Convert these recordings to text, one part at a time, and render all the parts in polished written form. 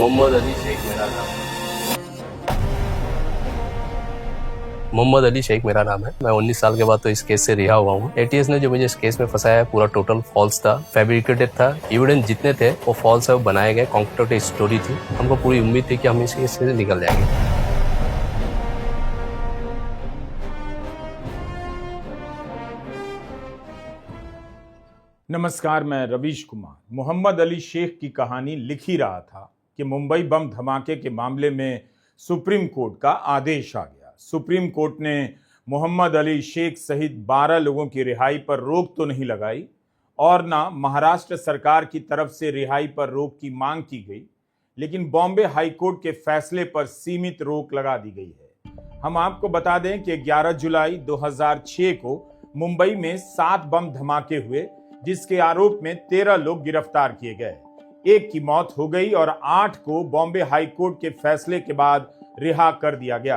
मोहम्मद अली शेख मेरा नाम है। मोहम्मद अली शेख मेरा नाम है। मैं 19 साल के बाद तो इस केस से रिहा हुआ हूँ। एटीएस ने जो मुझे इस केस में फंसाया है पूरा टोटल फॉल्स था, फैब्रिकेटेड था। एविडेंस जितने थे वो फॉल्स है, वो बनाए गए, कॉन्ट्रैक्टेड स्टोरी थी। हमको पूरी उम्मीद थी कि हम इस केस से निकल जाएंगे। नमस्कार, मैं रवीश कुमार। मोहम्मद अली शेख की कहानी लिख ही रहा था कि मुंबई बम धमाके के मामले में सुप्रीम कोर्ट का आदेश आ गया। सुप्रीम कोर्ट ने मोहम्मद अली शेख सहित 12 लोगों की रिहाई पर रोक तो नहीं लगाई और ना महाराष्ट्र सरकार की तरफ से रिहाई पर रोक की मांग की गई, लेकिन बॉम्बे हाई कोर्ट के फैसले पर सीमित रोक लगा दी गई है। हम आपको बता दें कि 11 जुलाई 2006 को मुंबई में 7 बम धमाके हुए, जिसके आरोप में 13 लोग गिरफ्तार किए गए। एक की मौत हो गई और 8 को बॉम्बे हाई कोर्ट के फैसले के बाद रिहा कर दिया गया।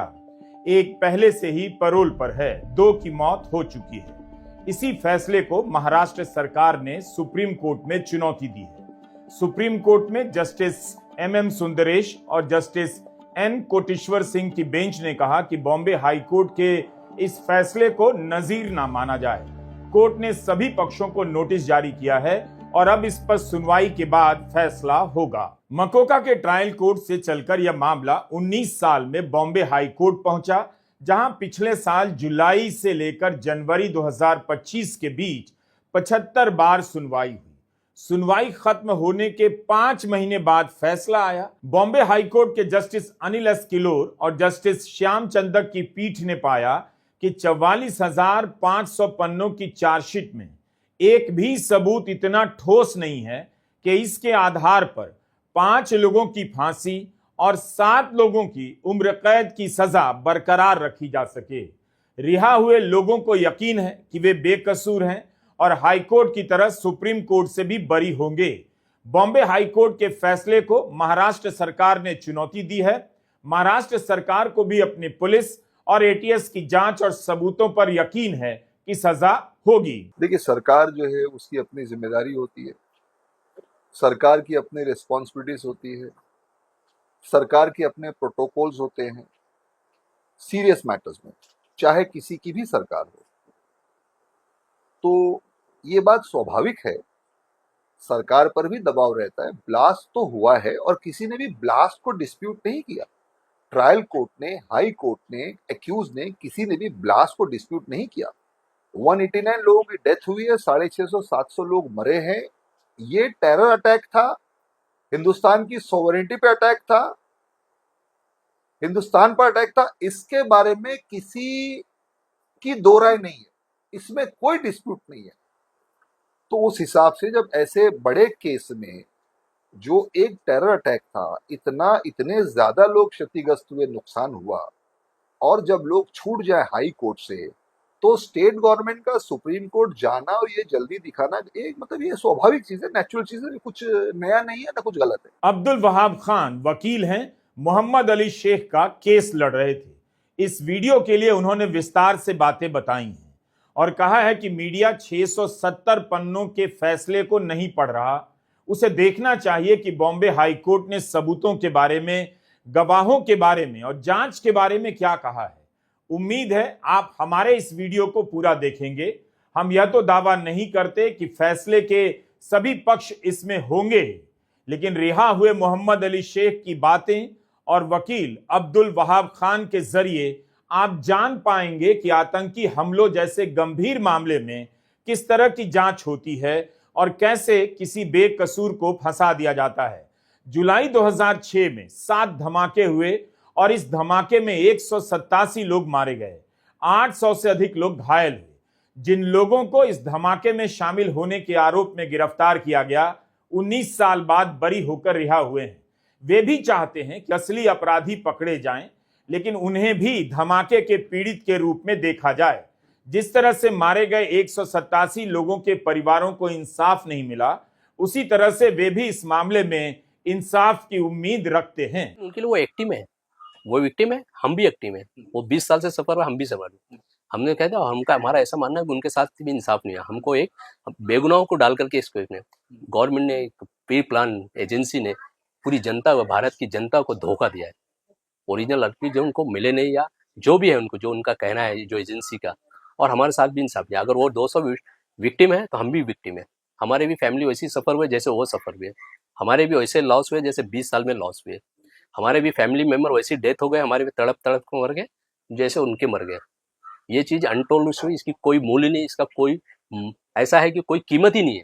एक पहले से ही पैरोल पर है, 2 की मौत हो चुकी है। इसी फैसले को महाराष्ट्र सरकार ने सुप्रीम कोर्ट में चुनौती दी है। सुप्रीम कोर्ट में जस्टिस MM सुंदरेश और जस्टिस N कोटेश्वर सिंह की बेंच ने कहा कि बॉम्बे हाई कोर्ट के इस फैसले को नजीर ना माना जाए। कोर्ट ने सभी पक्षों को नोटिस जारी किया है और अब इस पर सुनवाई के बाद फैसला होगा। मकोका के ट्रायल कोर्ट से चलकर यह मामला 19 साल में बॉम्बे हाई कोर्ट पहुंचा, जहां पिछले साल जुलाई से लेकर जनवरी 2025 के बीच 75 बार सुनवाई हुई। सुनवाई खत्म होने के 5 महीने बाद फैसला आया। बॉम्बे हाई कोर्ट के जस्टिस अनिल एस किलोर और जस्टिस श्याम चंदक की पीठ ने पाया कि 44,500 पन्नों की चार्जशीट में एक भी सबूत इतना ठोस नहीं है कि इसके आधार पर 5 लोगों की फांसी और 7 लोगों की उम्र कैद की सजा बरकरार रखी जा सके। रिहा हुए लोगों को यकीन है कि वे बेकसूर हैं और हाईकोर्ट की तरह सुप्रीम कोर्ट से भी बरी होंगे। बॉम्बे हाईकोर्ट के फैसले को महाराष्ट्र सरकार ने चुनौती दी है। महाराष्ट्र सरकार को भी अपनी पुलिस और एटीएस की जांच और सबूतों पर यकीन है कि सजा होगी। देखिए, सरकार जो है उसकी अपनी जिम्मेदारी होती है, सरकार की अपनी रिस्पॉन्सिबिलिटीज होती है, सरकार के अपने प्रोटोकॉल्स होते हैं सीरियस मैटर्स में, चाहे किसी की भी सरकार हो। तो ये बात स्वाभाविक है, सरकार पर भी दबाव रहता है। ब्लास्ट तो हुआ है और किसी ने भी ब्लास्ट को डिस्प्यूट नहीं किया। ट्रायल कोर्ट ने, हाई कोर्ट ने, एक्यूज ने, किसी ने भी ब्लास्ट को डिस्प्यूट नहीं किया। 189 लोगों की डेथ हुई है, 650-700 लोग मरे हैं। ये टेरर अटैक था, हिंदुस्तान की सोवरेनिटी पे अटैक था, हिंदुस्तान पर अटैक था। इसके बारे में किसी की दो राय नहीं है, इसमें कोई डिस्प्यूट नहीं है। तो उस हिसाब से जब ऐसे बड़े केस में जो एक टेरर अटैक था, इतने ज्यादा लोग क्षतिग्रस्त हुए, नुकसान हुआ, और जब लोग छूट जाए हाई कोर्ट से, तो स्टेट गवर्नमेंट का सुप्रीम कोर्ट जाना और ये जल्दी दिखाना एक मतलब ये स्वाभाविक चीज है, नेचुरल चीज है, कुछ नया नहीं है ना कुछ गलत है। अब्दुल वहाब खान वकील हैं, मोहम्मद अली शेख का केस लड़ रहे थे। इस वीडियो के लिए उन्होंने विस्तार से बातें बताई हैं और कहा है कि मीडिया 670 पन्नों के फैसले को नहीं पढ़ रहा। उसे देखना चाहिए कि बॉम्बे हाई कोर्ट ने सबूतों के बारे में, गवाहों के बारे में और जांच के बारे में क्या कहा है। उम्मीद है आप हमारे इस वीडियो को पूरा देखेंगे। हम यह तो दावा नहीं करते कि फैसले के सभी पक्ष इसमें होंगे, लेकिन रिहा हुए मोहम्मद अली शेख की बातें और वकील अब्दुल वहाब खान के जरिए आप जान पाएंगे कि आतंकी हमलों जैसे गंभीर मामले में किस तरह की जांच होती है और कैसे किसी बेकसूर को फंसा दिया जाता है। जुलाई 2006 में 7 धमाके हुए और इस धमाके में 187 लोग मारे गए, 800 से अधिक लोग घायल हुए। जिन लोगों को इस धमाके में शामिल होने के आरोप में गिरफ्तार किया गया, 19 साल बाद बरी होकर रिहा हुए हैं। वे भी चाहते हैं कि असली अपराधी पकड़े जाएं, लेकिन उन्हें भी धमाके के पीड़ित के रूप में देखा जाए। जिस तरह से मारे गए 187 लोगों के परिवारों को इंसाफ नहीं मिला, उसी तरह से वे भी इस मामले में इंसाफ की उम्मीद रखते हैं। उनके लिए वो एक्टिव है, वो विक्टिम है, हम भी एक्टिव है। वो 20 साल से सफर है, हम भी सफर है। हमने कहा था, हमारा ऐसा मानना है कि उनके साथ भी इंसाफ नहीं है। हमको एक बेगुनाहों को डाल करके इसको गवर्नमेंट ने एक प्री प्लान एजेंसी ने पूरी जनता व भारत की जनता को धोखा दिया है। ओरिजिनल आरोपी जो उनको मिले नहीं, या जो भी है उनको, जो उनका कहना है जो एजेंसी का, और हमारे साथ भी इंसाफ नहीं। अगर वो 200 विक्टिम है तो हम भी विक्टिम है। हमारे भी फैमिली वैसी सफ़र हुए जैसे वो सफ़र हुए, हमारे भी वैसे लॉस हुए जैसे 20 साल में लॉस हुए, हमारे भी फैमिली मेम्बर वैसी डेथ हो गए, हमारे भी तड़प तड़प को मर गए जैसे उनके मर गए। ये चीज़ अनटोल्ड हुई, इसकी कोई मूल्य नहीं, इसका कोई ऐसा है कि कोई कीमत ही नहीं है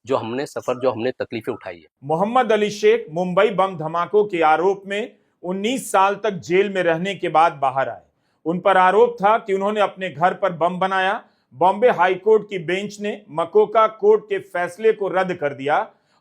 जो हमने सफ़र, जो हमने तकलीफें उठाई है। मोहम्मद अली शेख मुंबई बम धमाकों के आरोप में 19 साल तक जेल में रहने के बाद बाहर आए। उन पर आरोप था कि उन्होंने अपने घर पर बम बनाया। बॉम्बे हाई कोर्ट की बेंच ने मकोका कोर्ट के फैसले को रद्द कर दिया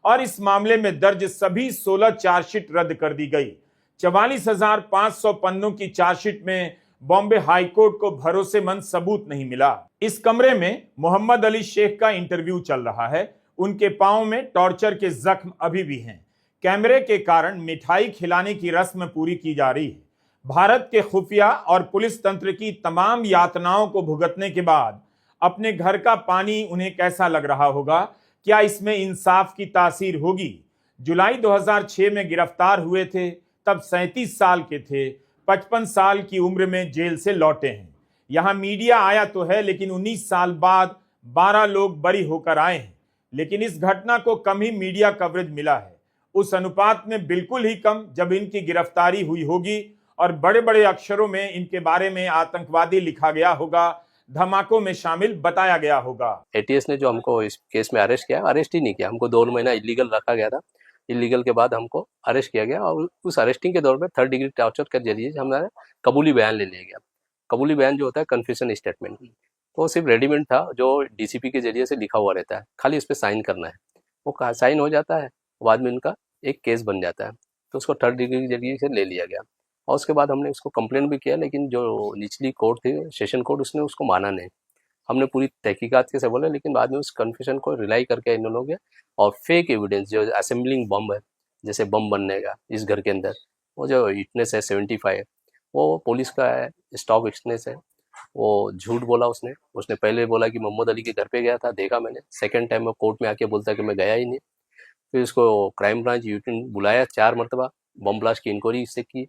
और इस मामले में दर्ज सभी 16 चार्जशीट रद्द कर दी गई। 44,500 पन्नों की चार्जशीट में बॉम्बे हाई कोर्ट को भरोसेमंद सबूत नहीं मिला। इस कमरे में मोहम्मद अली शेख का इंटरव्यू चल रहा है। उनके पांव में टॉर्चर के जख्म अभी भी हैं। कैमरे के कारण मिठाई खिलाने की रस्म पूरी की जा रही है। भारत के खुफिया और पुलिस तंत्र की तमाम यातनाओं को भुगतने के बाद अपने घर का पानी उन्हें कैसा लग रहा होगा? क्या इसमें इंसाफ की तासीर होगी? जुलाई 2006 में गिरफ्तार हुए थे, तब 37 साल के थे। 55 साल की उम्र में जेल से लौटे हैं। यहां मीडिया आया तो है, लेकिन 19 साल बाद 12 लोग बरी होकर आए हैं। लेकिन इस घटना को कम ही मीडिया कवरेज मिला है, उस अनुपात में बिल्कुल ही कम जब इनकी गिरफ्तारी हुई होगी और बड़े बड़े अक्षरों में इनके बारे में आतंकवादी लिखा गया होगा, धमाकों में शामिल बताया गया होगा। एटीएस ने जो हमको इस केस में अरेस्ट किया, अरेस्ट ही नहीं किया, हमको 2 महीना इलीगल रखा गया था। इलीगल के बाद हमको अरेस्ट किया गया और उस अरेस्टिंग के दौर में 3rd डिग्री टॉर्चर के जरिए हमारा कबूली बयान ले लिया गया। कबूली बयान जो होता है कन्फेशन स्टेटमेंट, तो वो सिर्फ रेडीमेड था जो डीसीपी के जरिए से लिखा हुआ रहता है, खाली उस पर साइन करना है। वो साइन हो जाता है, बाद में उनका एक केस बन जाता है, तो उसको 3rd डिग्री के जरिए से ले लिया गया। और उसके बाद हमने उसको कंप्लेंट भी किया, लेकिन जो निचली कोर्ट थी, सेशन कोर्ट, उसने उसको माना नहीं। हमने पूरी तहकीकात के से बोले, लेकिन बाद में उस कन्फेशन को रिलाई करके इन लोगों ने और फेक एविडेंस जो असेंबलिंग बम है, जैसे बम बनने का इस घर के अंदर, वो जो विटनेस है 75, वो पुलिस का है, स्टॉक विटनेस है, वो झूठ बोला उसने पहले बोला कि मोहम्मद अली के घर पे गया था, देखा मैंने। सेकंड टाइम वो कोर्ट में आके बोलता है कि मैं गया ही नहीं। फिर उसको क्राइम ब्रांच यूटी बुलाया 4 मरतबा, बम ब्लास्ट की इंक्वायरी इससे की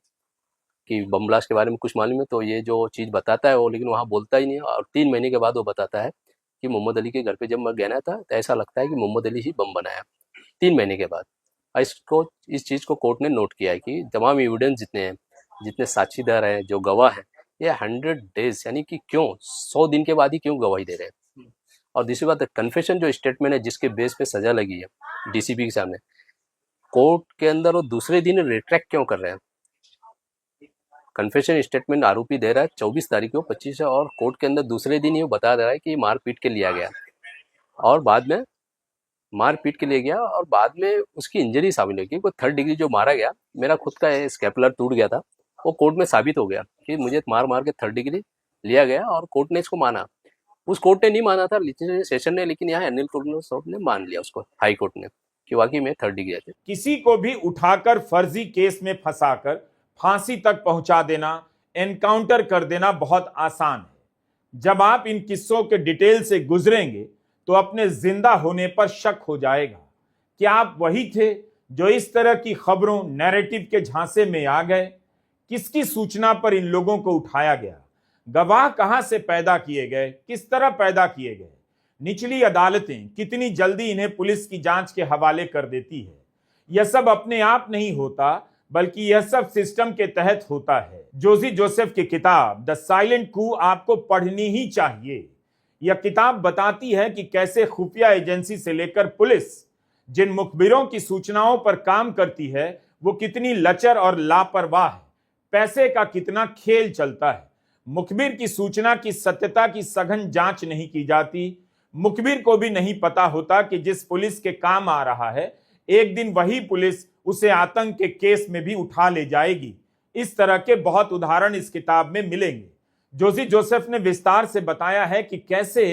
कि बम ब्लास्ट के बारे में कुछ मालूम है, तो ये जो चीज़ बताता है वो, लेकिन वहाँ बोलता ही नहीं है। और 3 महीने के बाद वो बताता है कि मोहम्मद अली के घर पे जब मैं गया था तो ऐसा लगता है कि मोहम्मद अली ही बम बनाया, 3 महीने के बाद। इस चीज़ को कोर्ट ने नोट किया है कि तमाम एविडेंस जितने हैं, जितने साक्षीदार हैं, जो गवाह हैं, ये 100 डेज यानी कि क्यों 100 दिन के बाद ही क्यों गवाही दे रहे हैं। और दूसरी बात, कन्फेशन जो स्टेटमेंट है जिसके बेस पे सजा लगी है डीसीपी के सामने, कोर्ट के अंदर वो दूसरे दिन रिट्रैक्ट क्यों कर रहे हैं? कन्फेशन स्टेटमेंट आरोपी दे रहा है 24 तारीख को 25 है, और कोर्ट के अंदर दूसरे दिन ही वो बता दे रहा है कि मारपीट के लिया गया, और बाद में मारपीट के लिए गया और बाद में उसकी इंजरी शामिल है। क्योंकि 3rd डिग्री जो मारा गया, मेरा खुद का स्कैपुलर टूट गया था, वो कोर्ट में साबित हो गया कि मुझे मार के 3rd डिग्री लिया गया, और कोर्ट ने इसको माना। उस कोर्ट ने नहीं माना था सेशन ने, लेकिन यहाँ अनिल कुमार ने मान लिया उसको, हाई कोर्ट ने, कि वाकई में 3rd डिग्री है। किसी को भी उठाकर फर्जी केस में फंसाकर फांसी तक पहुंचा देना, एनकाउंटर कर देना बहुत आसान है। जब आप इन किस्सों के डिटेल से गुजरेंगे तो अपने जिंदा होने पर शक हो जाएगा। क्या आप वही थे जो इस तरह की खबरों, नैरेटिव के झांसे में आ गए? किसकी सूचना पर इन लोगों को उठाया गया? गवाह कहां से पैदा किए गए? किस तरह पैदा किए गए? निचली अदालतें कितनी जल्दी इन्हें पुलिस की जांच के हवाले कर देती है? यह सब अपने आप नहीं होता, बल्कि यह सब सिस्टम के तहत होता है। जोजी जोसेफ की किताब द साइलेंट कू आपको पढ़नी ही चाहिए। यह किताब बताती है कि कैसे खुफिया एजेंसी से लेकर पुलिस जिन मुखबिरों की सूचनाओं पर काम करती है, वो कितनी लचर और लापरवाह है। पैसे का कितना खेल चलता है। मुखबिर की सूचना की सत्यता की सघन जांच नहीं की जाती। मुखबिर को भी नहीं पता होता कि जिस पुलिस के काम आ रहा है, एक दिन वही पुलिस उसे आतंक के केस में भी उठा ले जाएगी। इस तरह के बहुत उदाहरण इस किताब में मिलेंगे। जोजी जोसेफ ने विस्तार से बताया है कि कैसे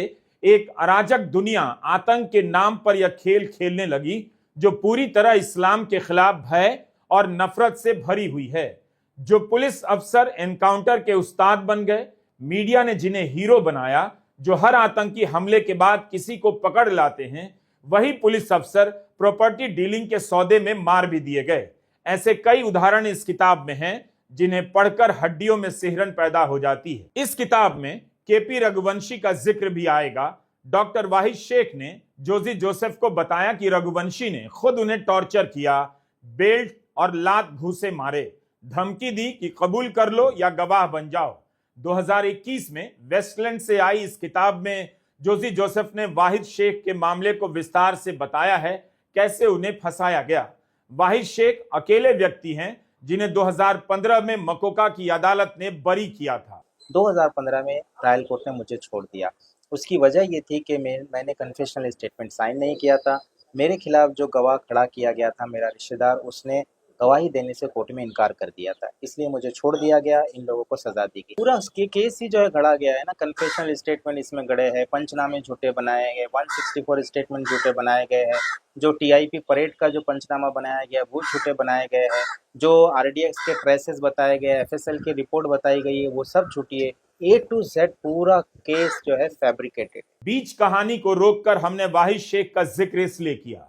एक अराजक दुनिया आतंक के नाम पर यह खेल खेलने लगी, जो पूरी तरह इस्लाम के खिलाफ भय और नफरत से भरी हुई है। जो पुलिस अफसर एनकाउंटर के उस्ताद बन गए, मीडिया ने जिन्हें हीरो बनाया, जो हर आतंकी हमले के बाद किसी को पकड़ लाते हैं, वही पुलिस अफसर प्रॉपर्टी डीलिंग के सौदे में मार भी दिए गए। ऐसे कई उदाहरण इस किताब में हैं जिन्हें पढ़कर हड्डियों में सिहरन पैदा हो जाती है। इस किताब में केपी रघुवंशी का जिक्र भी आएगा। डॉक्टर वाहिद शेख ने जोजी जोसेफ को बताया कि रघुवंशी ने खुद उन्हें टॉर्चर किया, बेल्ट और लात घूंसे मारे, धमकी दी कि कबूल कर लो या गवाह बन जाओ। 2021 में वेस्टलैंड से आई इस किताब में जोजी जोसेफ ने वाहिद शेख के मामले को विस्तार से बताया है, कैसे उन्हें फंसाया गया। वाहिद शेख अकेले व्यक्ति हैं जिन्हें 2015 में मकोका की अदालत ने बरी किया था। 2015 में ट्रायल कोर्ट ने मुझे छोड़ दिया। उसकी वजह ये थी कि मैंने कन्फेशनल स्टेटमेंट साइन नहीं किया था। मेरे खिलाफ जो गवाह खड़ा किया गया था, मेरा रिश्तेदार, उसने गवाही देने से कोर्ट में इनकार कर दिया था, इसलिए मुझे छोड़ दिया गया। इन लोगों को सजा दी गई। पूरा उसके केस ही जो है गढ़ा गया है ना, कन्फेशनल स्टेटमेंट इसमें गड़े हैं, पंचनामे झूठे बनाए गए, 164 स्टेटमेंट झूठे बनाए गए हैं, जो टीआईपी परेड का जो पंचनामा बनाया गया वो झूठे बनाए गए हैं, जो आरडीएक्स के ट्रेसेस बताए गए, एफएसएल की रिपोर्ट बताई गई है, वो सब झूठी है। A to Z पूरा केस जो है फैब्रिकेटेड। बीच कहानी को रोककर हमने वाहिद शेख का जिक्र इसलिए किया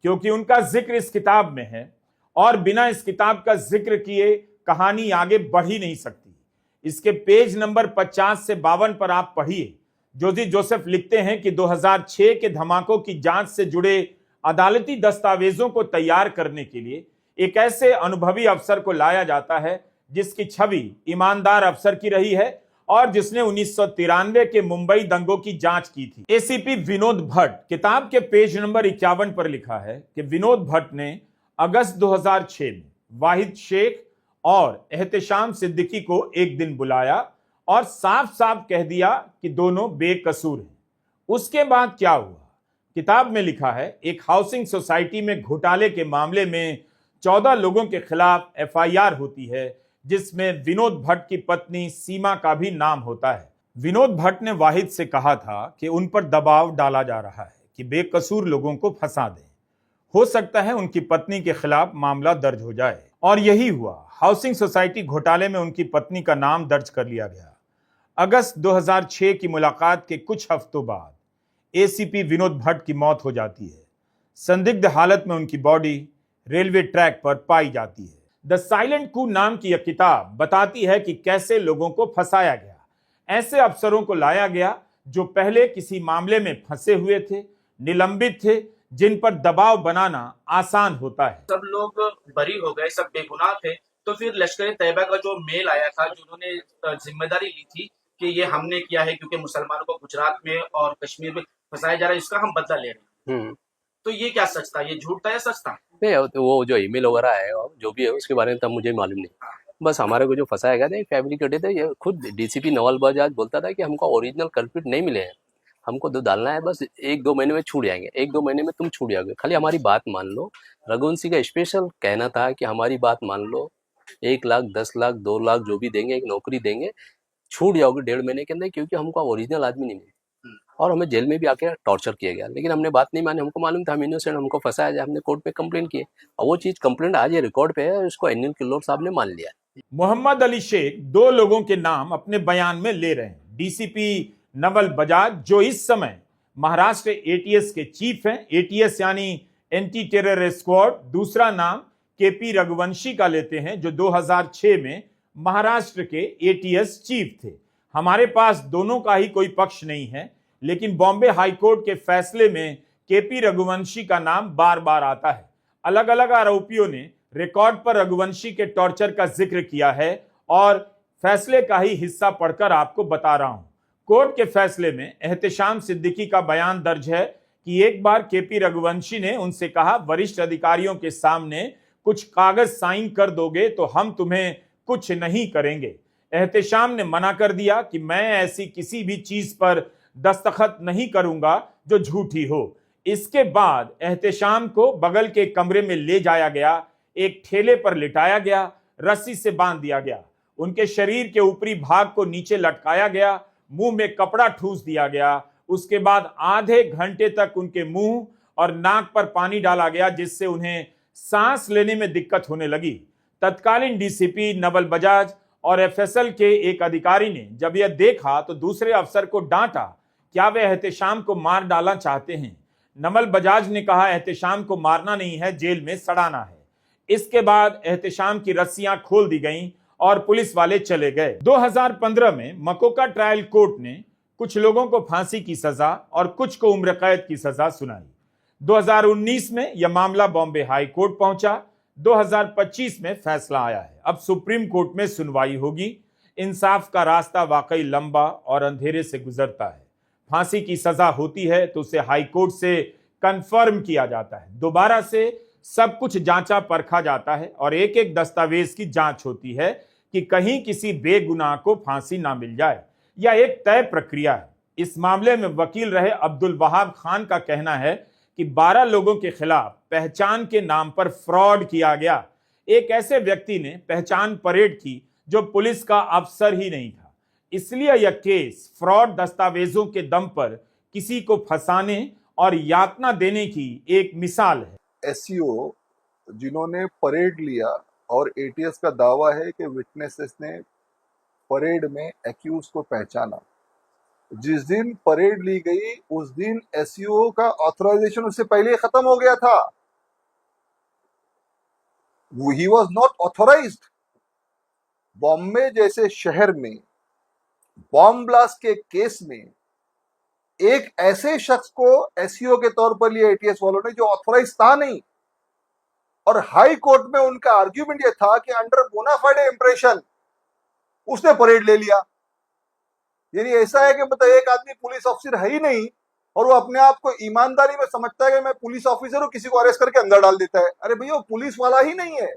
क्योंकि उनका जिक्र इस किताब में है और बिना इस किताब का जिक्र किए कहानी आगे बढ़ ही नहीं सकती। इसके पेज नंबर 50 से 52 पर आप पढ़िए। जोजी जोसेफ लिखते हैं कि 2006 के धमाकों की जांच से जुड़े अदालती दस्तावेजों को तैयार करने के लिए एक ऐसे अनुभवी अफसर को लाया जाता है जिसकी छवि ईमानदार अफसर की रही है और जिसने 1993 के मुंबई दंगों की जांच की थी। एसीपी विनोद भट्ट। किताब के पेज नंबर 51 पर लिखा है कि विनोद भट्ट ने अगस्त 2006 में वाहिद शेख और एहतेशाम सिद्दीकी को एक दिन बुलाया और साफ साफ कह दिया कि दोनों बेकसूर हैं। उसके बाद क्या हुआ? किताब में लिखा है, एक हाउसिंग सोसाइटी में घोटाले के मामले में 14 लोगों के खिलाफ एफआईआर होती है जिसमें विनोद भट्ट की पत्नी सीमा का भी नाम होता है। विनोद भट्ट ने वाहिद से कहा था कि उन पर दबाव डाला जा रहा है कि बेकसूर लोगों को फंसा दें। हो सकता है उनकी पत्नी के खिलाफ मामला दर्ज हो जाए, और यही हुआ। हाउसिंग सोसाइटी घोटाले में उनकी पत्नी का नाम दर्ज कर लिया गया। अगस्त 2006 की मुलाकात के कुछ हफ्तों बाद एसीपी विनोद भट्ट की मौत हो जाती है। संदिग्ध हालत में उनकी बॉडी रेलवे ट्रैक पर पाई जाती है। द साइलेंट कू नाम की यह किताब बताती है कि कैसे लोगों को फंसाया गया, ऐसे अफसरों को लाया गया जो पहले किसी मामले में फंसे हुए थे, निलंबित थे, जिन पर दबाव बनाना आसान होता है। सब लोग बरी हो गए, सब बेगुनाह थे। तो फिर लश्कर तैयबा का जो मेल आया था, जिन्होंने जिम्मेदारी ली थी कि ये हमने किया है क्योंकि मुसलमानों को गुजरात में और कश्मीर में फंसाया जा रहा है, इसका हम बदला ले रहे हैं। तो ये क्या सच था? ये झूठ था या सच था? नहीं, वो जो ईमेल वगैरह है जो भी है उसके बारे में तब मुझे मालूम नहीं। बस हमारे को जो फंसाया गया था फैब्रिकेटेड है। ये खुद डीसीपी नवल बजाज बोलता था कि हमको ओरिजिनल कल्प्रिट नहीं मिले हैं, हमको तो डालना है, बस 1-2 महीने में छूट जाएंगे, 1-2 महीने में तुम छूट जाओगे, खाली हमारी बात मान लो। रघुवंशी का स्पेशल कहना था कि हमारी बात मान लो, 1 लाख, 10 लाख, 2 लाख जो भी देंगे, एक नौकरी देंगे, छूट जाओगे 1.5 महीने के अंदर, क्योंकि हमको ओरिजिनल आदमी नहीं मिले। और हमें जेल में भी आके टॉर्चर किया गया, लेकिन हमने बात नहीं मानी। हमको मालूम था हम इनोसेंट, हमको फंसाया जाए, हमने कोर्ट पे कंप्लेन की और वो चीज कंप्लेंट आज ये रिकॉर्ड पे है, उसको अनिल किल्लोर साहब ने मान लिया। मोहम्मद अली शेख 2 लोगों के नाम अपने बयान में ले रहे हैं। डीसीपी नवल बजाज, जो इस समय महाराष्ट्र एटीएस के चीफ हैं, एटीएस यानी एंटी टेरर स्क्वाड। दूसरा नाम केपी रघुवंशी का लेते हैं, जो 2006 में महाराष्ट्र के एटीएस चीफ थे। हमारे पास दोनों का ही कोई पक्ष नहीं है, लेकिन बॉम्बे हाईकोर्ट के फैसले में केपी रघुवंशी का नाम बार बार आता है। अलग अलग आरोपियों ने रिकॉर्ड पर रघुवंशी के टॉर्चर का जिक्र किया है और फैसले का ही हिस्सा पढ़कर आपको बता रहा हूं। कोर्ट के फैसले में एहतेशाम सिद्दीकी का बयान दर्ज है कि एक बार केपी रघुवंशी ने उनसे कहा, वरिष्ठ अधिकारियों के सामने कुछ कागज साइन कर दोगे तो हम तुम्हें कुछ नहीं करेंगे। एहतेशाम ने मना कर दिया कि मैं ऐसी किसी भी चीज पर दस्तखत नहीं करूंगा जो झूठी हो। इसके बाद एहतेशाम को बगल के कमरे में ले जाया गया, एक ठेले पर लिटाया गया, रस्सी से बांध दिया गया, उनके शरीर के ऊपरी भाग को नीचे लटकाया गया, मुंह में कपड़ा ठूस दिया गया। उसके बाद आधे घंटे तक उनके मुंह और नाक पर पानी डाला गया, जिससे उन्हें सांस लेने में दिक्कत होने लगी। तत्कालीन डीसीपी नवल बजाज और एफएसएल के एक अधिकारी ने जब यह देखा तो दूसरे अफसर को डांटा, क्या वे एहतेशाम को मार डालना चाहते हैं? नमल बजाज ने कहा एहतिशाम को मारना नहीं है, जेल में सड़ाना है। इसके बाद एहतिशाम की रस्सियां खोल दी गईं और पुलिस वाले चले गए। 2015 में मकोका ट्रायल कोर्ट ने कुछ लोगों को फांसी की सजा और कुछ को उम्र कैद की सजा सुनाई। 2019 में यह मामला बॉम्बे हाई कोर्ट पहुंचा। 2025 में फैसला आया है। अब सुप्रीम कोर्ट में सुनवाई होगी। इंसाफ का रास्ता वाकई लंबा और अंधेरे से गुजरता है। फांसी की सजा होती है तो उसे हाई कोर्ट से कंफर्म किया जाता है, दोबारा से सब कुछ जांचा परखा जाता है और एक एक दस्तावेज की जांच होती है कि कहीं किसी बेगुनाह को फांसी ना मिल जाए। यह एक तय प्रक्रिया है। इस मामले में वकील रहे अब्दुल वहाब खान का कहना है कि 12 लोगों के खिलाफ पहचान के नाम पर फ्रॉड किया गया। एक ऐसे व्यक्ति ने पहचान परेड की जो पुलिस का अफसर ही नहीं था। इसलिए यह केस फ्रॉड दस्तावेजों के दम पर किसी को फंसाने और यातना देने की एक मिसाल है। एसईओ जिन्होंने परेड लिया और एटीएस का दावा है कि विटनेसेस ने परेड में एक्यूज को पहचाना। जिस दिन परेड ली गई उस दिन एसईओ का ऑथराइजेशन उससे पहले खत्म हो गया था। He was not authorised. Bombay जैसे शहर में बॉम्ब ब्लास्ट के केस में एक ऐसे शख्स को एसईओ के तौर पर लिया एटीएस वालों ने जो ऑथोराइज था नहीं, और हाई कोर्ट में उनका आर्ग्यूमेंट यह था कि अंडर बोनाफाइड इंप्रेशन उसने परेड ले लिया। यानी ऐसा है कि मतलब एक आदमी पुलिस ऑफिसर है ही नहीं और वो अपने आप को ईमानदारी में समझता है कि मैं पुलिस ऑफिसर हूं, किसी को अरेस्ट करके अंदर डाल देता है। अरे भैया वो पुलिस वाला ही नहीं है।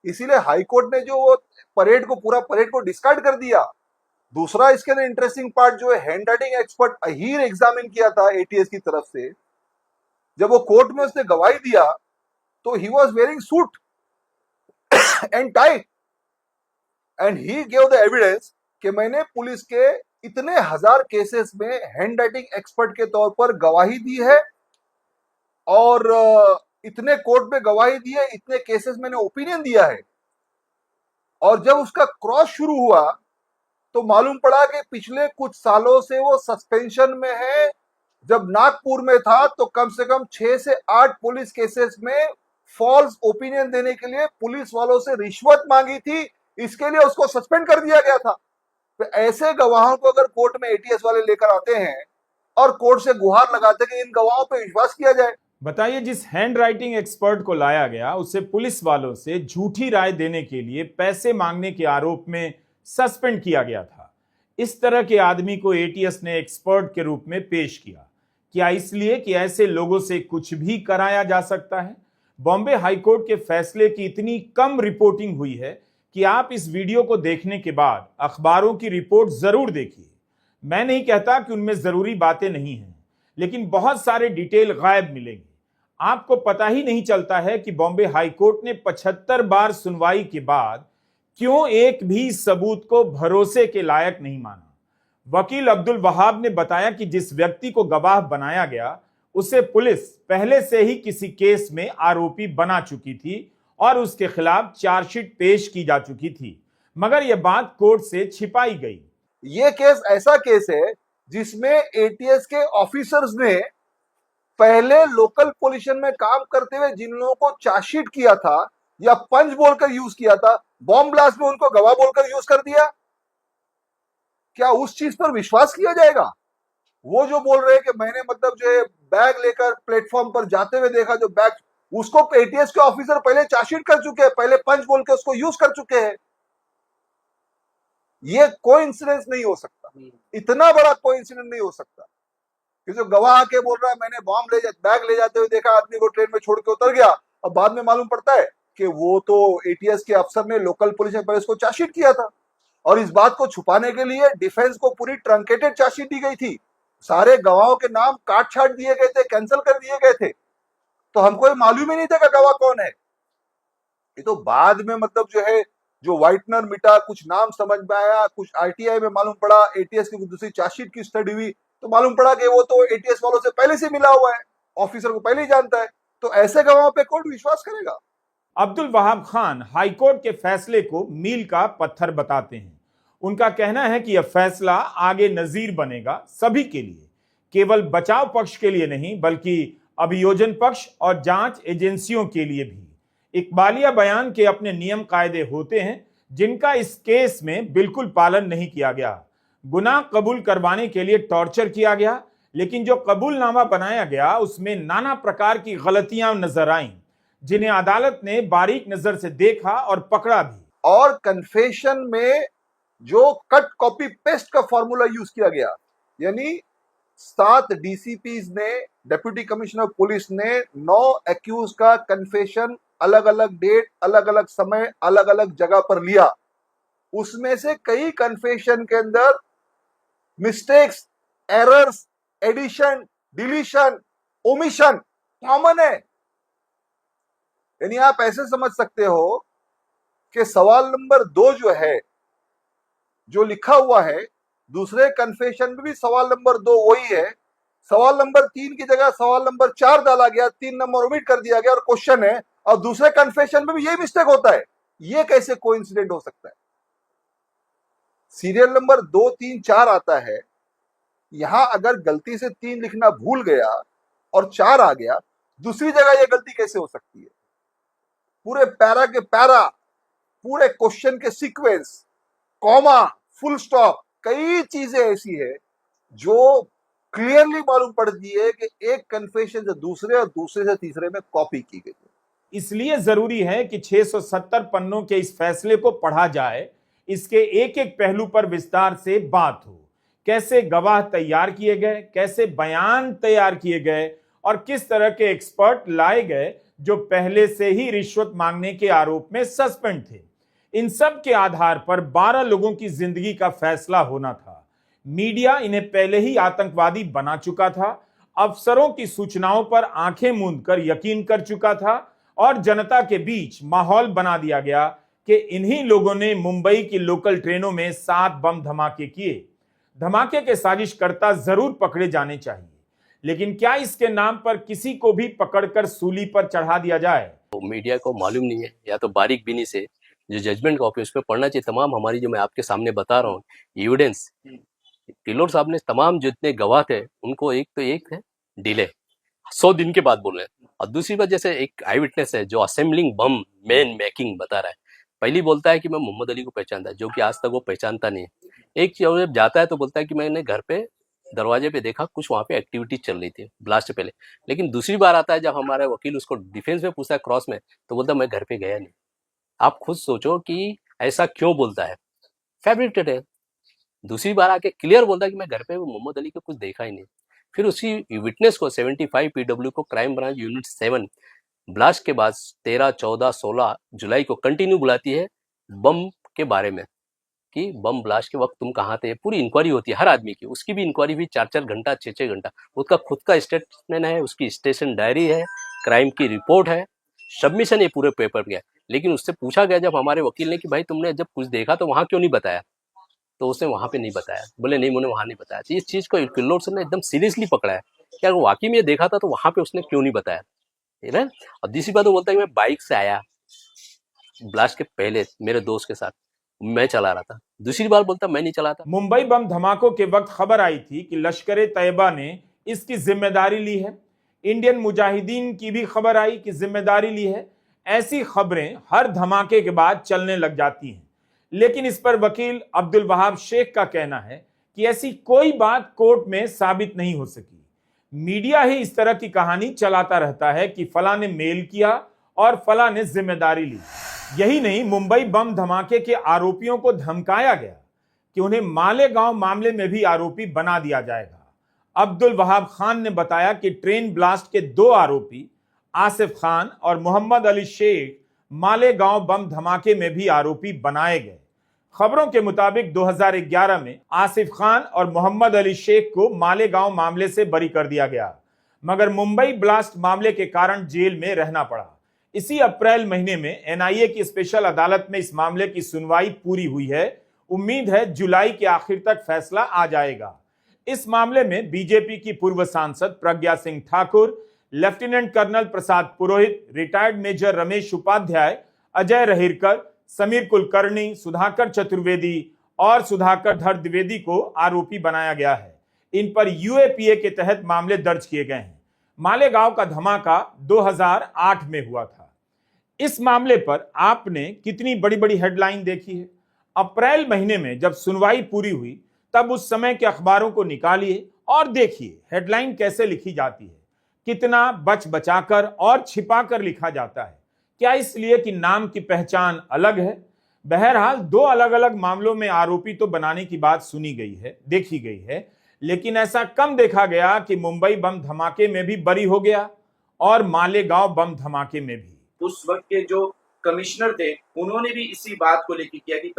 इसीलिए हाई कोर्ट ने जो वो पूरा परेड को डिस्कार्ड कर दिया। दूसरा इसके अंदर इंटरेस्टिंग पार्ट जो है, hand writing expert Ahir examine किया था एटीएस की तरफ से। जब वो कोर्ट में उसने गवाही दिया तो he was wearing suit and tie and he gave the evidence कि मैंने पुलिस के इतने हजार केसेस में हैंड राइटिंग एक्सपर्ट के तौर पर गवाही दी है और इतने कोर्ट में गवाही दी है, इतने केसेस मैंने ओपिनियन दिया है। और जब उसका क्रॉस शुरू हुआ तो मालूम पड़ा कि पिछले कुछ सालों से वो सस्पेंशन में है। जब नागपुर में था तो कम से कम 6 से 8 पुलिस केसेस में फॉल्स ओपिनियन देने के लिए पुलिस वालों से रिश्वत मांगी थी। इसके लिए उसको सस्पेंड कर दिया गया था। तो ऐसे गवाहों को अगर कोर्ट में एटीएस वाले लेकर आते हैं और कोर्ट से गुहार लगाते हैं कि इन गवाहों पर विश्वास किया जाए। बताइए, जिस हैंड राइटिंग एक्सपर्ट को लाया गया उसे पुलिस वालों से झूठी राय देने के लिए पैसे मांगने के आरोप में सस्पेंड किया गया था। इस तरह के आदमी को एटीएस ने एक्सपर्ट के रूप में पेश किया। क्या इसलिए कि ऐसे लोगों से कुछ भी कराया जा सकता है? बॉम्बे हाईकोर्ट के फैसले की इतनी कम रिपोर्टिंग हुई है कि आप इस वीडियो को देखने के बाद अखबारों की रिपोर्ट जरूर देखिए। मैं नहीं कहता कि उनमें जरूरी बातें नहीं हैं, लेकिन बहुत सारे डिटेल गायब मिलेंगे। आपको पता ही नहीं चलता है कि बॉम्बे हाईकोर्ट ने 75 बार सुनवाई के बाद क्यों एक भी सबूत को भरोसे के लायक नहीं माना। वकील अब्दुल वहाब ने बताया कि जिस व्यक्ति को गवाह बनाया गया उसे पुलिस पहले से ही किसी केस में आरोपी बना चुकी थी और उसके खिलाफ चार्जशीट पेश की जा चुकी थी, मगर यह बात कोर्ट से छिपाई गई। ये केस ऐसा केस है जिसमें एटीएस के ऑफिसर्स ने पहले लोकल पोजीशन में काम करते हुए जिन लोगों को चार्जशीट किया था या पंच बोलकर यूज किया था, बॉम्ब ब्लास्ट में उनको गवाह बोलकर यूज कर दिया। क्या उस चीज पर विश्वास किया जाएगा? वो जो बोल रहे हैं कि मैंने मतलब जो है बैग लेकर प्लेटफॉर्म पर जाते हुए देखा, जो बैग उसको एटीएस के ऑफिसर पहले चार्जशीट कर चुके हैं, पहले पंच बोल के उसको यूज कर चुके हैं। ये कोइंसिडेंस नहीं हो सकता, इतना बड़ा कोइंसिडेंस नहीं हो सकता कि जो गवाह आके बोल रहा है मैंने बैग ले जाते हुए देखा, आदमी को ट्रेन में छोड़ के उतर गया, और बाद में मालूम पड़ता है कि वो तो एटीएस के अफसर ने लोकल पुलिस ने पहले उसको चार्जशीट किया था। और इस बात को छुपाने के लिए डिफेंस को पूरी ट्रंकेटेड चार्जशीट दी गई थी। सारे गवाहों के नाम काट छाट दिए गए थे, कैंसिल कर दिए गए थे, तो हमको ये मालूम ही नहीं था कि गवाह कौन है। ये तो बाद में मतलब जो है जो व्हाइटनर मिटा, कुछ नाम समझ में आया, कुछ आरटीआई में मालूम पड़ा, एटीएस की दूसरी चार्जशीट की स्टडी हुई तो मालूम पड़ा कि वो तो एटीएस वालों से पहले से मिला हुआ है, ऑफिसर को पहले ही जानता है। तो ऐसे गवाहों पे कोर्ट विश्वास करेगा? अब्दुल वहाब खान हाईकोर्ट के फैसले को मील का पत्थर बताते हैं। उनका कहना है कि यह फैसला आगे नजीर बनेगा सभी के लिए, केवल बचाव पक्ष के लिए नहीं बल्कि अभियोजन पक्ष और जांच एजेंसियों के लिए भी। इकबालिया बयान के अपने नियम कायदे होते हैं जिनका इस केस में बिल्कुल पालन नहीं किया गया। गुनाह कबूल करवाने के लिए टॉर्चर किया गया, लेकिन जो कबूलनामा बनाया गया उसमें नाना प्रकार की गलतियां नजर आईं, जिन्हें अदालत ने बारीक नजर से देखा और पकड़ा भी। और कन्फेशन में जो कट कॉपी पेस्ट का फॉर्मूला यूज किया गया, यानी 7 डीसीपीज ने, डेप्यूटी कमिश्नर पुलिस ने 9 एक्यूज का कन्फेशन अलग अलग डेट, अलग अलग समय, अलग अलग जगह पर लिया। उसमें से कई कन्फेशन के अंदर mistakes, errors, addition, deletion, omission common है। यानी आप ऐसे समझ सकते हो कि सवाल नंबर 2 जो है, जो लिखा हुआ है, दूसरे कन्फेशन में भी सवाल नंबर 2 वही है। सवाल नंबर 3 की जगह सवाल नंबर 4 डाला गया, 3 नंबर ओमिट कर दिया गया और क्वेश्चन है, और दूसरे कन्फेशन में भी यही मिस्टेक होता है। ये कैसे कोइंसिडेंट हो सकता है? सीरियल नंबर 2, 3, 4 आता है, यहां अगर गलती से 3 लिखना भूल गया और 4 आ गया, दूसरी जगह यह गलती कैसे हो सकती है? पूरे पैरा के पैरा, पूरे क्वेश्चन के सीक्वेंस, कॉमा, फुल स्टॉप, कई चीजें ऐसी है जो क्लियरली मालूम पड़ती है कि एक कन्फेशन से दूसरे और दूसरे से तीसरे में कॉपी की गई है। इसलिए जरूरी है कि 670 पन्नों के इस फैसले को पढ़ा जाए, इसके एक एक पहलू पर विस्तार से बात हो। कैसे गवाह तैयार किए गए, कैसे बयान तैयार किए गए और किस तरह के एक्सपर्ट लाए गए जो पहले से ही रिश्वत मांगने के आरोप में सस्पेंड थे। इन सब के आधार पर 12 लोगों की जिंदगी का फैसला होना था। मीडिया इन्हें पहले ही आतंकवादी बना चुका था, अफसरों की सूचनाओं पर आंखें मूंदकर यकीन कर चुका था और जनता के बीच माहौल बना दिया गया कि इन्हीं लोगों ने मुंबई की लोकल ट्रेनों में 7 बम धमाके किए। धमाके के साजिशकर्ता जरूर पकड़े जाने चाहिए, लेकिन क्या इसके नाम पर किसी को भी पकड़कर सूली पर चढ़ा दिया जाए? तो मीडिया को मालूम नहीं है, या तो बारीक बीनी से जो जजमेंट कॉपी उस पर पढ़ना चाहिए। तमाम हमारी जो मैं आपके सामने बता रहा हूँ एविडेंस, टिलोर साहब ने तमाम जितने गवाह थे उनको एक है डिले, 100 दिन के बाद बोल रहे हैं। और दूसरी बात, जैसे एक आई विटनेस है जो असेंबलिंग बम मैन मेकिंग बता रहा है, पहली बोलता है कि मैं मोहम्मद अली को पहचानता है, जो कि आज तक वो पहचानता नहीं है। एक चीज जब जाता है तो बोलता है कि मैंने घर पे दरवाजे पे देखा कुछ वहां पे एक्टिविटी चल रही थी ब्लास्ट पहले। लेकिन दूसरी बार आता है जब हमारा वकील उसको डिफेंस में पूछता है क्रॉस में, तो बोलता है मैं घर पे गया नहीं। आप खुद सोचो कि ऐसा क्यों बोलता है, फैब्रिकेटेड है। दूसरी बार आके क्लियर बोलता है कि मैं घर पे मोहम्मद अली को कुछ देखा ही नहीं। फिर उसी विटनेस को 75 PW को क्राइम ब्रांच यूनिट 7 ब्लास्ट के बाद 13, 14, 16 जुलाई को कंटिन्यू बुलाती है बम के बारे में कि बम ब्लास्ट के वक्त तुम कहाँ थे। पूरी इंक्वायरी होती है हर आदमी की, उसकी भी इंक्वायरी भी 4-4 घंटा 6-6 घंटा। उसका खुद का स्टेटमेंट है, उसकी स्टेशन डायरी है, क्राइम की रिपोर्ट है, सबमिशन ये पूरे पेपर पे है। लेकिन उससे पूछा गया जब हमारे वकील ने कि भाई तुमने जब कुछ देखा तो वहां क्यों नहीं बताया, तो उसने वहां पे नहीं बताया। बोले नहीं मैंने वहां नहीं बताया। तो इस चीज को किल्लोर सर ने एकदम सीरियसली पकड़ा है कि अगर वाकई में ये देखा था तो वहां पे उसने क्यों नहीं बताया, ठीक है। और दूसरी बात वो बोलता है कि मैं बाइक से आया ब्लास्ट के पहले मेरे दोस्त के साथ, मैं चला रहा था। दूसरी बार बोलता मैं नहीं चला था। मुंबई बम धमाकों के वक्त खबर आई थी कि लश्कर तैयबा ने इसकी जिम्मेदारी ली है। इंडियन मुजाहिदीन की भी खबर आई कि जिम्मेदारी ली है। ऐसी खबरें हर धमाके के बाद चलने लग जाती हैं, लेकिन इस पर वकील अब्दुल वहाब शेख का कहना है कि ऐसी कोई बात कोर्ट में साबित नहीं हो सकी। मीडिया ही इस तरह की कहानी चलाता रहता है कि फला ने मेल किया और फला ने जिम्मेदारी ली। यही नहीं, मुंबई बम धमाके के आरोपियों को धमकाया गया कि उन्हें मालेगांव मामले में भी आरोपी बना दिया जाएगा। अब्दुल वहाब खान ने बताया कि ट्रेन ब्लास्ट के 2 आरोपी आसिफ खान और मोहम्मद अली शेख मालेगांव बम धमाके में भी आरोपी बनाए गए। खबरों के मुताबिक 2011 में आसिफ खान और मोहम्मद अली शेख को मालेगांव मामले से बरी कर दिया गया, मगर मुंबई ब्लास्ट मामले के कारण जेल में रहना पड़ा। इसी अप्रैल महीने में एनआईए की स्पेशल अदालत में इस मामले की सुनवाई पूरी हुई है। उम्मीद है जुलाई के आखिर तक फैसला आ जाएगा। इस मामले में बीजेपी की पूर्व सांसद Pragya Singh Thakur, lieutenant colonel Prasad Purohit, retired major Ramesh Upadhyay, Ajay रहेरकर, Sameer Kulkarni, Sudhakar Chaturvedi और सुधाकर धर द्विवेदी को आरोपी बनाया गया है। इन पर यूएपीए के तहत मामले दर्ज किए गए हैं। मालेगांव का धमाका 2008 में हुआ था। इस मामले पर आपने कितनी बड़ी बड़ी हेडलाइन देखी है। अप्रैल महीने में जब सुनवाई पूरी हुई तब उस समय के अखबारों को निकालिए और देखिए हेडलाइन कैसे लिखी जाती है, कितना बच बचाकर और छिपाकर लिखा जाता है। क्या इसलिए कि नाम की पहचान अलग है? बहरहाल दो अलग अलग मामलों में आरोपी तो बनाने की बात सुनी गई है, देखी गई है, लेकिन ऐसा कम देखा गया कि मुंबई बम धमाके में भी बरी हो गया और मालेगांव बम धमाके में भी। उस वक्त के जो कमिश्नर थे उन्होंने भी इसी बात को लेकर किया कि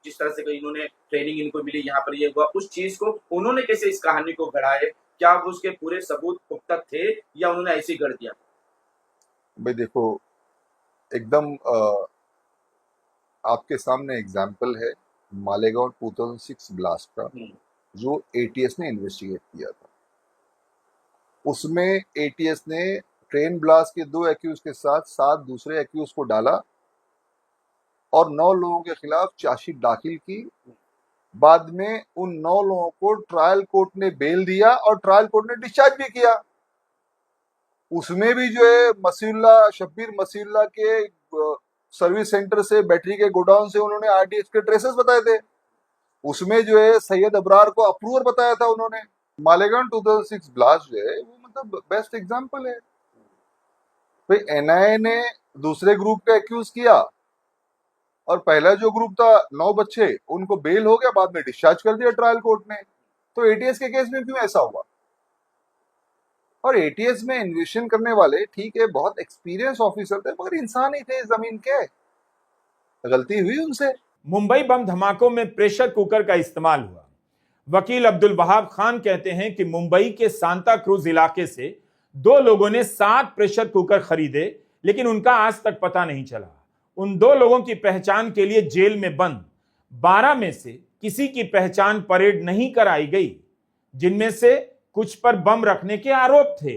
जिस तरह से इन्होंने ट्रेनिंग इनको मिली, यहाँ पर ये हुआ, उस चीज को उन्होंने कैसे इस कहानी को गढ़ा है? क्या वो उसके पूरे सबूत पुख्ता थे या उन्होंने ऐसे ही गढ़ दिया? भाई देखो, एकदम आपके सामने एग्जाम्पल है मालेगांव 2006 ब्लास्ट का, जो एटीएस ने इन्वेस्टिगेट किया था। उसमें एटीएस ने ट्रेन ब्लास्ट के 2 एक्यूज के साथ 7 दूसरे एक्यूज को डाला और 9 लोगों के खिलाफ चार्जशीट दाखिल की। बाद में उन 9 लोगों को ट्रायल कोर्ट ने बेल दिया और ट्रायल कोर्ट ने डिस्चार्ज भी किया। उसमें भी जो है शब्बीर मसीउल्लाह के सर्विस सेंटर से, बैटरी के गोडाउन से उन्होंने आरडीएक्स के ट्रेसेस बताए थे। उसमें जो है सैयद अबरार को अप्रूवर बताया था उन्होंने। मालेगांव 2006 ब्लास्ट जो है वो मतलब बेस्ट एग्जांपल है। भाई एनआईए ने दूसरे ग्रुप का एक्यूज किया और पहला जो ग्रुप था 9 बच्चे, उनको बेल हो गया, बाद में डिस्चार्ज कर दिया ट्रायल कोर्ट ने। तो एटीएस के केस में क्यों ऐसा हुआ? और एटीएस में इन्वेस्टिगेशन करने वाले ठीक है बहुत एक्सपीरियंस ऑफिसर थे, मगर इंसान ही थे जमीन के, गलती हुई उनसे। मुंबई बम धमाकों में प्रेशर कुकर का इस्तेमाल हुआ। वकील अब्दुल वहाब खान कहते हैं कि मुंबई के सांता क्रूज इलाके से 2 लोगों ने 7 प्रेशर कुकर खरीदे, लेकिन उनका आज तक पता नहीं चला। उन 2 लोगों की पहचान के लिए जेल में बंद 12 में से किसी की पहचान परेड नहीं कराई गई, जिनमें से कुछ पर बम रखने के आरोप थे।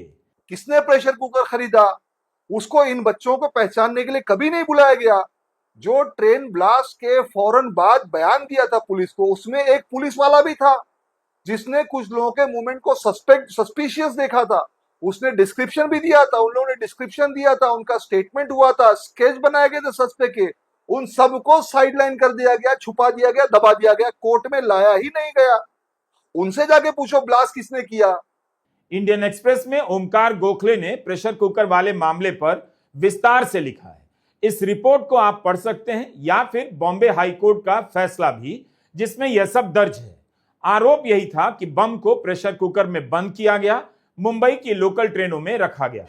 किसने प्रेशर कुकर खरीदा उसको इन बच्चों को पहचानने के लिए कभी नहीं बुलाया गया। जो ट्रेन ब्लास्ट के फौरन बाद बयान दिया था पुलिस को, उसमें एक पुलिस वाला भी था जिसने कुछ लोगों के मूवमेंट को सस्पिशियस देखा था। उसने डिस्क्रिप्शन भी दिया था, उन लोगों ने डिस्क्रिप्शन दिया था, उनका स्टेटमेंट हुआ था, स्केच बनाए गए थे सस्पेक्ट के। उन सबको साइडलाइन कर दिया गया, छुपा दिया गया, दबा दिया गया, कोर्ट में लाया ही नहीं गया। उनसे जाके पूछो ब्लास्ट किसने किया। इंडियन एक्सप्रेस में ओमकार गोखले ने प्रेशर कुकर वाले मामले पर विस्तार से लिखा है। इस रिपोर्ट को आप पढ़ सकते हैं या फिर बॉम्बे हाई कोर्ट का फैसला भी, जिसमें यह सब दर्ज है। आरोप यही था कि बम को प्रेशर कुकर में बंद किया गया, मुंबई की लोकल ट्रेनों में रखा गया।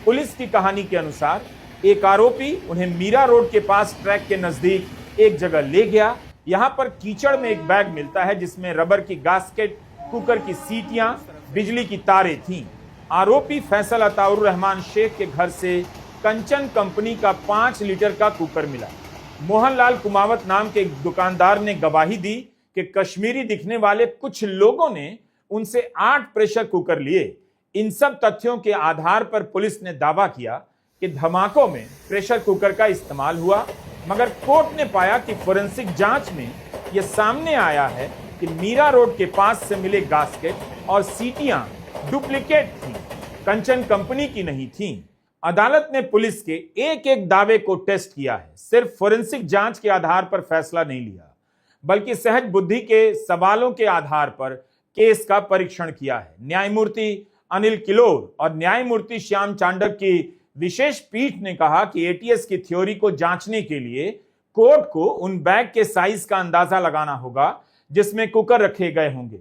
पुलिस की कहानी के अनुसार एक आरोपी उन्हें मीरा रोड के पास ट्रैक के नजदीक एक जगह ले गया। यहां पर कीचड़ में एक बैग मिलता है जिसमें रबर की गास्केट, कुकर की सीटियां, बिजली की तारें थीं। आरोपी फैसल अताउर रहमान शेख के घर से कंचन कंपनी का 5 लीटर का कुकर मिला। मोहनलाल कुमावत नाम के एक दुकानदार ने गवाही दी कि कश्मीरी दिखने वाले कुछ लोगों ने उनसे 8 प्रेशर कुकर लिए। इन सब तथ्यों के आधार पर पुलिस ने दावा किया कि धमाकों में प्रेशर कुकर का इस्तेमाल हुआ, मगर कोर्ट ने पाया कि फोरेंसिक जांच में यह सामने आया है कि मीरा रोड के पास से मिले गास्केट और सीटियां डुप्लीकेट थीं, कंचन कंपनी की नहीं थीं। अदालत ने पुलिस के एक एक दावे को टेस्ट किया है, सिर्फ फोरेंसिक जांच के आधार पर फैसला नहीं लिया, बल्कि सहज बुद्धि के सवालों के आधार पर केस का परीक्षण किया है। न्यायमूर्ति अनिल किलोर और न्यायमूर्ति श्याम चांडक की विशेष पीठ ने कहा कि एटीएस की थ्योरी को जांचने के लिए कोर्ट को उन बैग के साइज का अंदाजा लगाना होगा जिसमें कुकर रखे गए होंगे।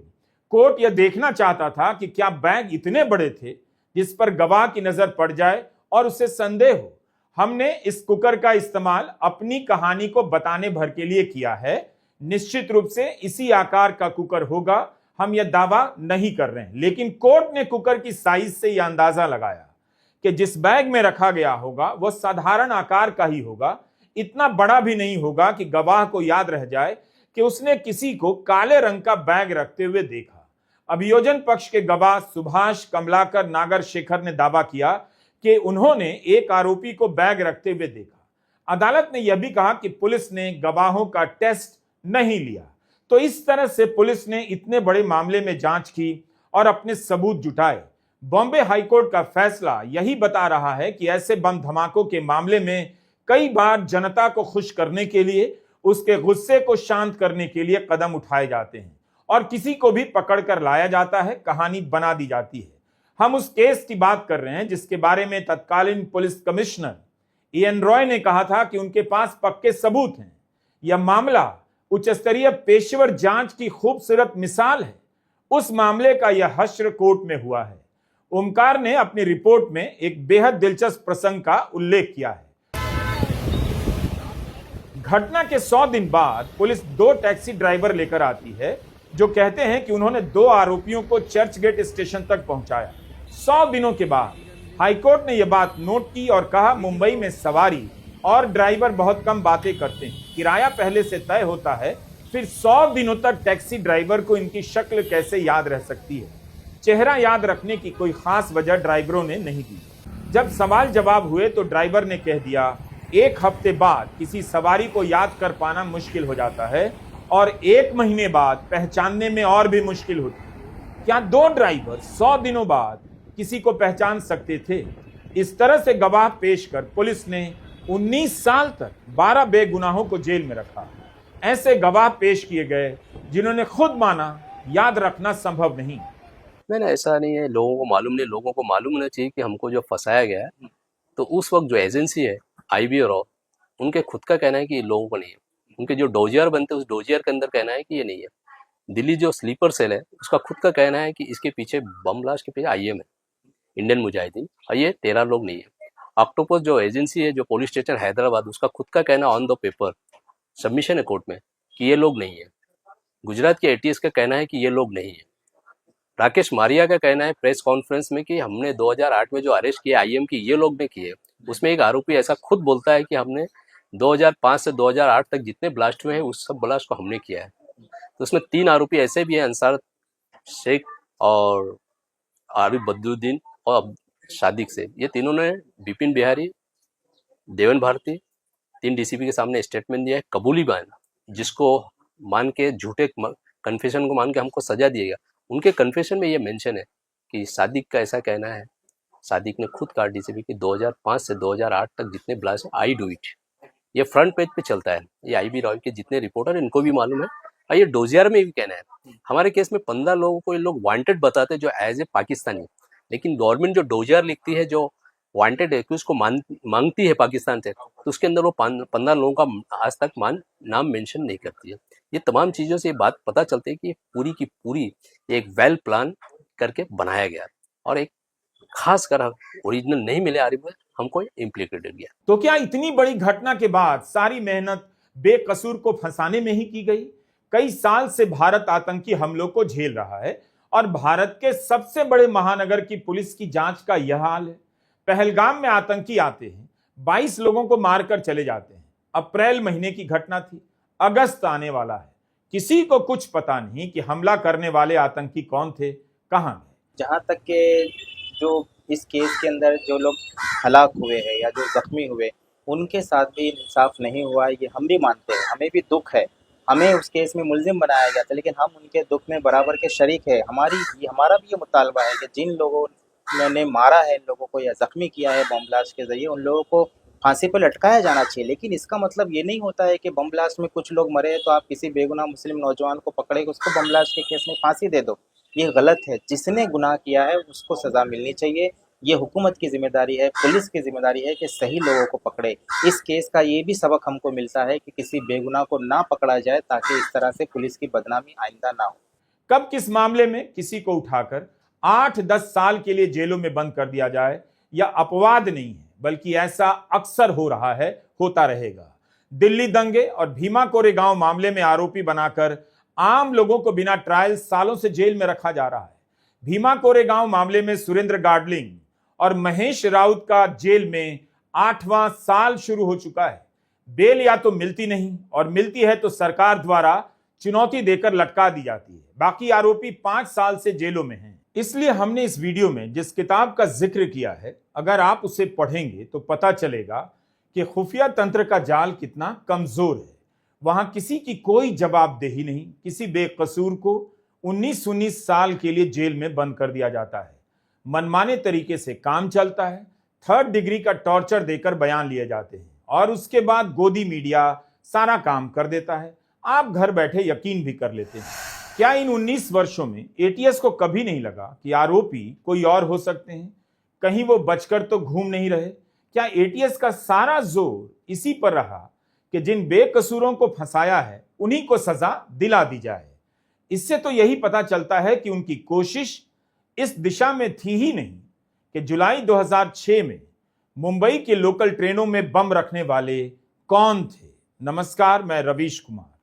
कोर्ट यह देखना चाहता था कि क्या बैग इतने बड़े थे जिस पर गवाह की नजर पड़ जाए और उसे संदेह हो। हमने इस कुकर का इस्तेमाल अपनी कहानी को बताने भर के लिए किया है। निश्चित रूप से इसी आकार का कुकर होगा, हम यह दावा नहीं कर रहे हैं, लेकिन कोर्ट ने कुकर की साइज से यह अंदाजा लगाया कि जिस बैग में रखा गया होगा वह साधारण आकार का ही होगा, इतना बड़ा भी नहीं होगा कि गवाह को याद रह जाए कि उसने किसी को काले रंग का बैग रखते हुए देखा। अभियोजन पक्ष के गवाह सुभाष, कमलाकर, नागर शेखर ने दावा किया कि उन्होंने एक आरोपी को बैग रखते हुए देखा। अदालत ने यह भी कहा कि पुलिस ने गवाहों का टेस्ट नहीं लिया। तो इस तरह से पुलिस ने इतने बड़े मामले में जांच की और अपने सबूत जुटाए। बॉम्बे हाईकोर्ट का फैसला यही बता रहा है कि ऐसे बम धमाकों के मामले में कई बार जनता को खुश करने के लिए, उसके गुस्से को शांत करने के लिए कदम उठाए जाते हैं और किसी को भी पकड़कर लाया जाता है, कहानी बना दी जाती है। हम उस केस की बात कर रहे हैं जिसके बारे में तत्कालीन पुलिस कमिश्नर इयन रॉय ने कहा था कि उनके पास पक्के सबूत हैं। यह मामला उच्च स्तरीय पेशेवर जांच की खूबसूरत मिसाल है। उस मामले का यह हश्र कोर्ट में हुआ है। ओमकार ने अपनी रिपोर्ट में एक बेहद दिलचस्प प्रसंग का उल्लेख किया है। घटना के 100 दिन बाद पुलिस 2 टैक्सी ड्राइवर लेकर आती है जो कहते हैं कि उन्होंने 2 आरोपियों को चर्च गेट स्टेशन तक पहुंचाया। 100 दिनों के बाद हाईकोर्ट ने यह बात नोट की और कहा, मुंबई में सवारी और ड्राइवर बहुत कम बातें करते हैं, किराया पहले से तय होता है, फिर 100 दिनों तक टैक्सी ड्राइवर को इनकी शक्ल कैसे याद रह सकती है। चेहरा याद रखने की कोई खास वजह ड्राइवरों ने नहीं दी। जब सवाल जवाब हुए तो ड्राइवर ने कह दिया, 1 हफ्ते बाद किसी सवारी को याद कर पाना मुश्किल हो जाता है और 1 महीने बाद पहचानने में और भी मुश्किल होती है। क्या 2 ड्राइवर 100 दिनों बाद किसी को पहचान सकते थे? इस तरह से गवाह पेश कर पुलिस ने 19 साल तक 12 बेगुनाहों को जेल में रखा। ऐसे गवाह पेश किए गए जिन्होंने खुद माना याद रखना संभव नहीं। मैंने ऐसा नहीं है, लोगों को मालूम नहीं, लोगों को मालूम होना चाहिए कि हमको जो फंसाया गया है। तो उस वक्त जो एजेंसी है IB और उनके खुद का कहना है कि ये लोगों को नहीं है। उनके जो डोजियर बनते हैं उस डोजियर के अंदर कहना है कि ये नहीं है। दिल्ली जो स्लीपर सेल है उसका खुद का कहना है कि इसके पीछे बम ब्लास्ट के पीछे IM है, इंडियन मुजाहिदीन, और ये 13 लोग नहीं है। ऑक्टोपस जो एजेंसी है, जो पुलिस स्टेशन हैदराबाद, उसका खुद का कहना ऑन द पेपर सबमिशन है कोर्ट में कि ये लोग नहीं है। गुजरात के ATS का कहना है कि ये लोग नहीं है। राकेश मारिया का कहना है प्रेस कॉन्फ्रेंस में कि हमने 2008 में जो अरेस्ट किया IM की, ये लोग ने किए। उसमें एक आरोपी ऐसा खुद बोलता है कि हमने 2005 से 2008 तक जितने ब्लास्ट हुए हैं उस सब ब्लास्ट को हमने किया है। तो उसमें 3 आरोपी ऐसे भी हैं, अंसार शेख और आरिफ बदरुद्दीन और सादिक से। ये तीनों ने बिपिन बिहारी, देवन भारती, 3 DCP के सामने स्टेटमेंट दिया है। कबूली बयान जिसको मान के, झूठे कन्फेशन को मान के हमको सजा दिएगा, उनके कन्फेशन में ये मेंशन है कि सादिक का ऐसा कहना है, सादिक ने खुद कहा DCP की 2005 से 2008 तक जितने ब्लास्ट आई डू इट। ये फ्रंट पेज पे चलता है। ये IB रॉय के जितने रिपोर्टर इनको भी मालूम है। और ये डोजियर में भी कहना है। हमारे केस में 15 लोगों को ये लोग वांटेड बताते हैं जो एज ए पाकिस्तानी, लेकिन गवर्नमेंट जो डोजियर लिखती है, जो वांटेड एक्यूज को मांगती है पाकिस्तान से, तो उसके अंदर वो 15 लोगों का आज तक नाम मेंशन नहीं करती है। ये तमाम चीज़ों से ये बात पता चलती है कि पूरी की पूरी एक वेल प्लान करके बनाया गया और एक खास कर ओरिजिनल नहीं मिले आरिफ में हमको इम्प्लीकेटेड गया। तो क्या इतनी बड़ी घटना के बाद सारी मेहनत बेकसूर को फंसाने में ही की गई? कई साल से भारत आतंकी हमलों को झेल रहा है और भारत के सबसे बड़े महानगर की पुलिस की जांच का यह हाल है। पहलगाम में आतंकी आते हैं, 22 लोगों को मारकर चले जाते हैं। अप्रैल महीने की घटना थी, अगस्त आने वाला है। किसी को कुछ पता नहीं कि हमला करने वाले आतंकी कौन थे, कहां गए। जहाँ तक के जो इस केस के अंदर जो लोग हलाक हुए हैं या जो जख्मी हुए, उनके साथ भी इंसाफ नहीं हुआ, ये हम भी मानते हैं। हमें भी दुख है, हमें उस केस में मुलजिम बनाया गया था, लेकिन हम उनके दुख में बराबर के शरीक है। हमारा भी ये मुतालबा है कि जिन लोगों ने मारा है इन लोगों को या जख्मी किया है बम ब्लास्ट के जरिए, उन लोगों को फांसी पर लटकाया जाना चाहिए। लेकिन इसका मतलब ये नहीं होता है कि बम ब्लास्ट में कुछ लोग मरे तो आप किसी बेगुनाह मुस्लिम नौजवान को पकड़े उसको बम ब्लास्ट के केस में फांसी दे दो। ये गलत है। जिसने गुनाह किया है उसको सज़ा मिलनी चाहिए। ये हुकूमत की जिम्मेदारी है, पुलिस की जिम्मेदारी है कि सही लोगों को पकड़े। इस केस का ये भी सबक हमको मिलता है कि किसी बेगुनाह को ना पकड़ा जाए ताकि इस तरह से पुलिस की बदनामी आइंदा ना हो। कब किस मामले में किसी को उठाकर 8-10 साल के लिए जेलों में बंद कर दिया जाए, यह अपवाद नहीं है, बल्कि ऐसा अक्सर हो रहा है, होता रहेगा। दिल्ली दंगे और भीमा कोरेगांव मामले में आरोपी बनाकर आम लोगों को बिना ट्रायल सालों से जेल में रखा जा रहा है। भीमा कोरेगांव मामले में सुरेंद्र गाडलिंग और महेश राउत का जेल में 8वां साल शुरू हो चुका है। बेल या तो मिलती नहीं और मिलती है तो सरकार द्वारा चुनौती देकर लटका दी जाती है। बाकी आरोपी 5 साल से जेलों में हैं। इसलिए हमने इस वीडियो में जिस किताब का जिक्र किया है, अगर आप उसे पढ़ेंगे तो पता चलेगा कि खुफिया तंत्र का जाल कितना कमजोर है। वहां किसी की कोई जवाबदेही नहीं, किसी बेकसूर को 19-19 साल के लिए जेल में बंद कर दिया जाता है। मनमाने तरीके से काम चलता है, 3rd डिग्री का टॉर्चर देकर बयान लिए जाते हैं और उसके बाद गोदी मीडिया सारा काम कर देता है। आप घर बैठे यकीन भी कर लेते हैं। क्या इन 19 वर्षों में एटीएस को कभी नहीं लगा कि आरोपी कोई और हो सकते हैं? कहीं वो बचकर तो घूम नहीं रहे? क्या एटीएस का सारा जोर इसी पर रहा कि जिन बेकसूरों को फंसाया है उन्हीं को सजा दिला दी जाए? इससे तो यही पता चलता है कि उनकी कोशिश इस दिशा में थी ही नहीं कि जुलाई 2006 में मुंबई के लोकल ट्रेनों में बम रखने वाले कौन थे। नमस्कार, मैं रवीश कुमार।